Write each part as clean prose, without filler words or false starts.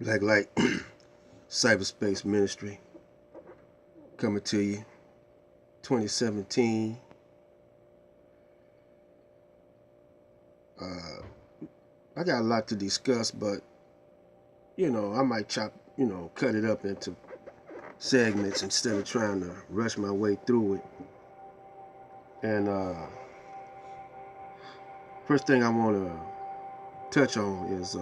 Black Light Cyberspace Ministry coming to you 2017. I got a lot to discuss, but I might cut it up into segments instead of trying to rush my way through it. And first thing I want to touch on is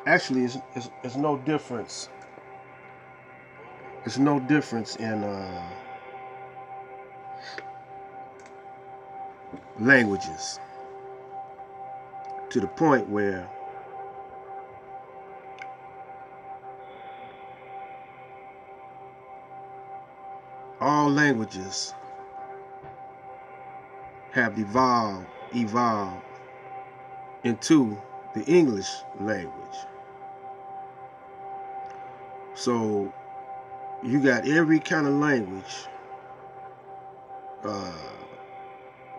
actually it's no difference. It's no difference in languages to the point where all languages have evolved into the English language. So you got every kind of language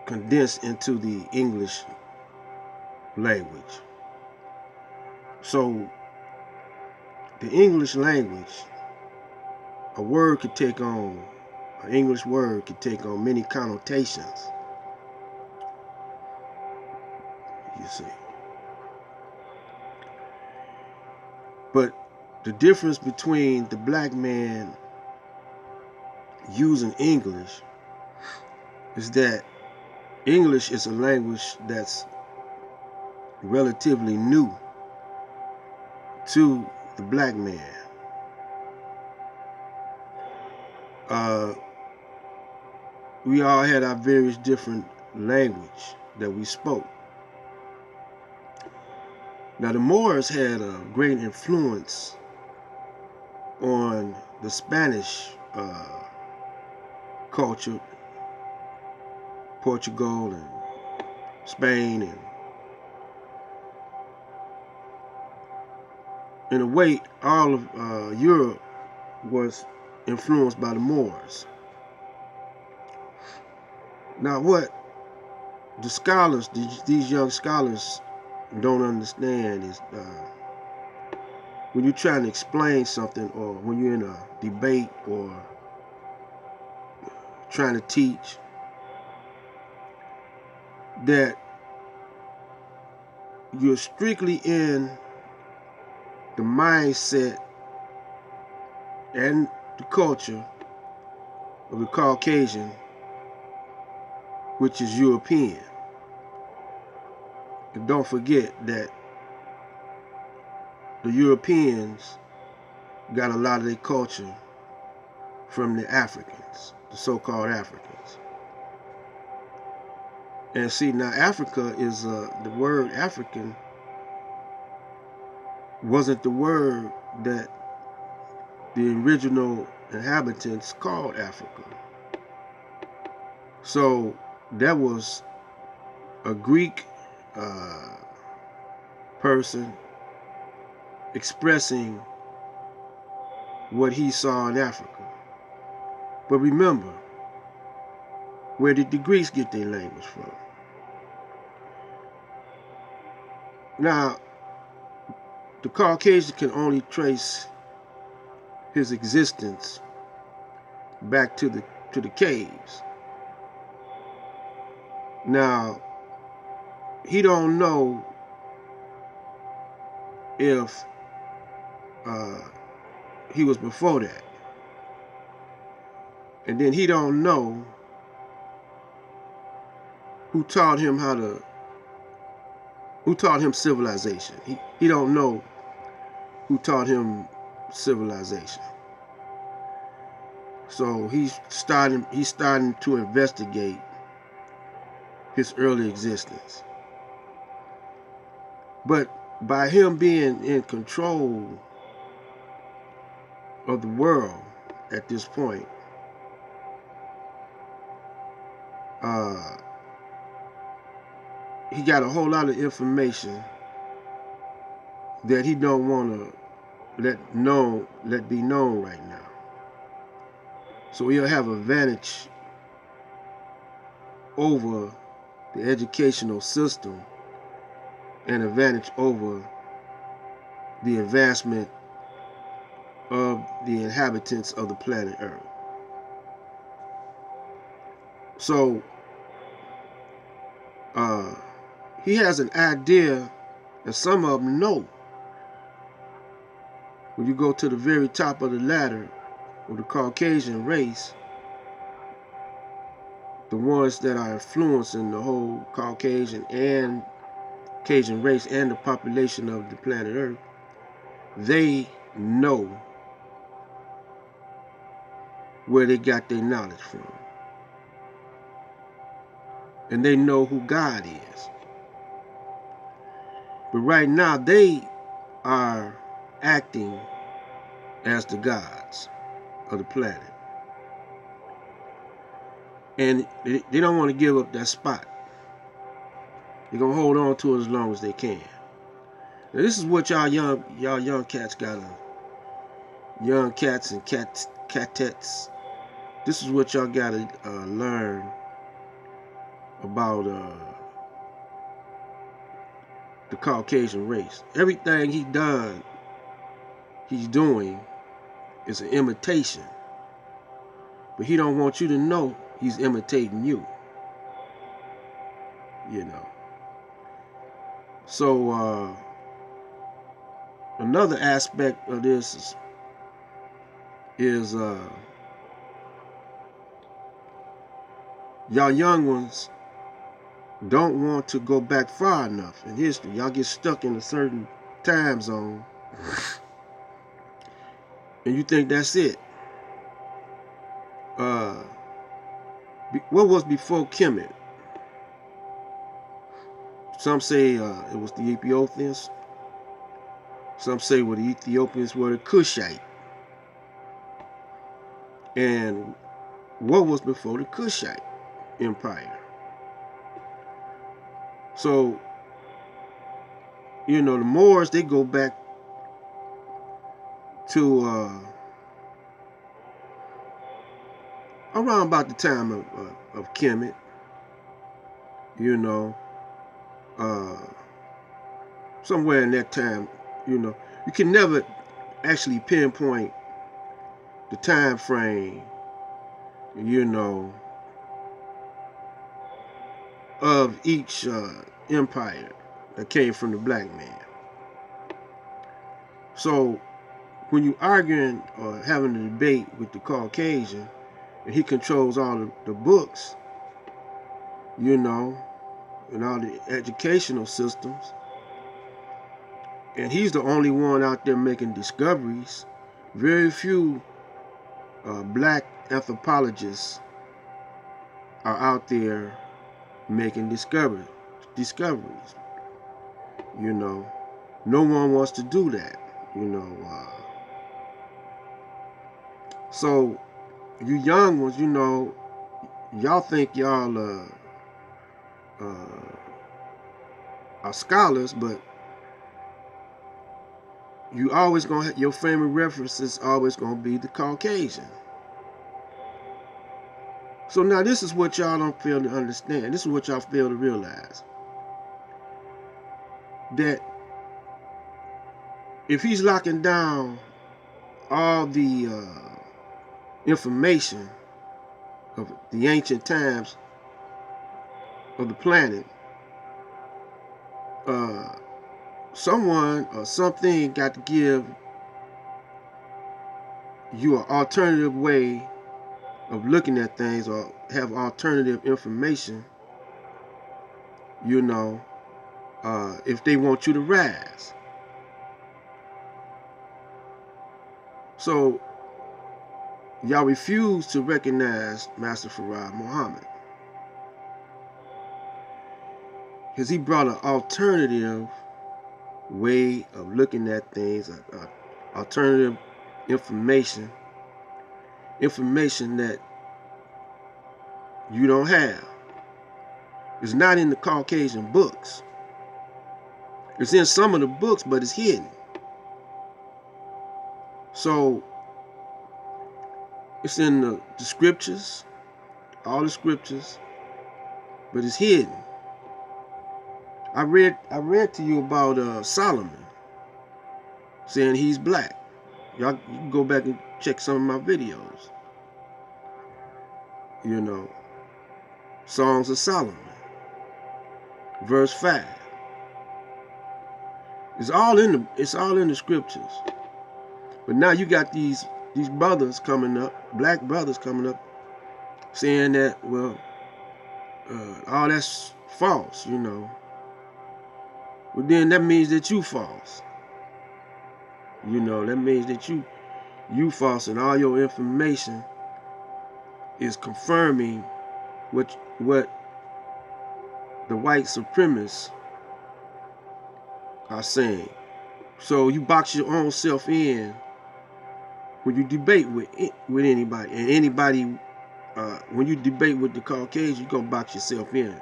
condensed into the English language. So the English language, an English word could take on many connotations, you see. But the difference between the black man using English is that English is a language that's relatively new to the black man. We all had our various different language that we spoke. Now the Moors had a great influence on the Spanish culture, Portugal and Spain, and in a way all of Europe was influenced by the Moors. Now what the scholars, these young scholars, don't understand is when you're trying to explain something, or when you're in a debate or trying to teach, that you're strictly in the mindset and the culture of the Caucasian, which is European. And don't forget that the Europeans got a lot of their culture from the Africans, the so-called Africans. And see, now Africa is, the word African wasn't the word that the original inhabitants called Africa. So that was a Greek person expressing what he saw in Africa. But remember, where did the Greeks get their language from? Now, the Caucasian can only trace his existence back to the caves. Now, he don't know if he was before that, and then he don't know who taught him civilization. He don't know who taught him civilization. So he's starting to investigate his early existence. But by him being in control of the world at this point, he got a whole lot of information that he don't want to let be known right now. So he'll have a vantage over the educational system and advantage over the advancement of the inhabitants of the planet Earth. So he has an idea, and some of them know. When you go to the very top of the ladder of the Caucasian race, the ones that are influencing the whole Caucasian and Cajun race and the population of the planet Earth, they know where they got their knowledge from. And they know who God is. But right now, they are acting as the gods of the planet. And they don't want to give up that spot. They're going to hold on to it as long as they can. Now, this is what y'all young cats gotta, young cats and catettes, this is what y'all gotta learn about the Caucasian race. Everything he's doing is an imitation. But he don't want you to know he's imitating you. You know. So another aspect of this is y'all young ones don't want to go back far enough in history. Y'all get stuck in a certain time zone and you think that's it. What was before Kemet? Some say it was the Ethiopians. Some say the Ethiopians were the Kushite. And what was before the Kushite Empire? So, you know, the Moors, they go back to around about the time of Kemet. You know, somewhere in that time. You know, you can never actually pinpoint the time frame, you know, of each empire that came from the black man. So when you arguing or having a debate with the Caucasian and he controls all the books, you know, and all the educational systems, and he's the only one out there making discoveries, very few black anthropologists are out there making discoveries. You know, no one wants to do that. You know, so you young ones, you know, y'all think y'all are scholars, but you always gonna have, your family reference is always gonna be the Caucasian. So now this is what y'all don't fail to understand. This is what y'all fail to realize. That if he's locking down all the information of the ancient times of the planet, someone or something got to give you an alternative way of looking at things or have alternative information, you know, if they want you to rise. So y'all refuse to recognize Master Farad Muhammad because he brought an alternative way of looking at things, alternative information that you don't have. It's not in the Caucasian books. It's in some of the books, but it's hidden. So it's in the scriptures, all the scriptures, but it's hidden. I read to you about Solomon saying he's black. Y'all, you can go back and check some of my videos. You know, Songs of Solomon, verse 5. It's all in the scriptures. But now you got these brothers coming up, black brothers coming up, saying that, well, all that's false, you know. Well, then that means that you false. You know, that means that you false, and all your information is confirming what the white supremacists are saying. So you box your own self in when you debate with anybody, and anybody when you debate with the Caucasians, you gonna box yourself in,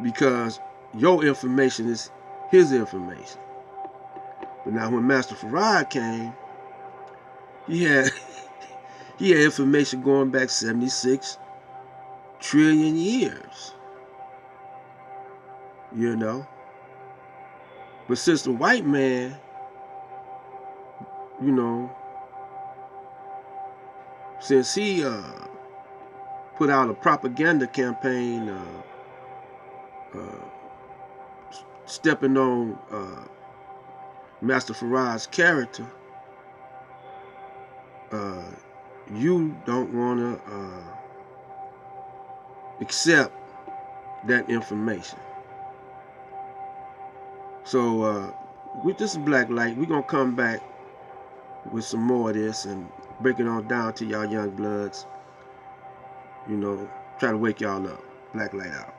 because your information is his information. But now when Master Farad came, he had information going back 76 trillion years. You know? But since the white man, you know, since he put out a propaganda campaign stepping on Master Farad's character, you don't want to accept that information. So with this Black Light, we're going to come back with some more of this and break it on down to y'all young bloods. You know, try to wake y'all up. Black Light out.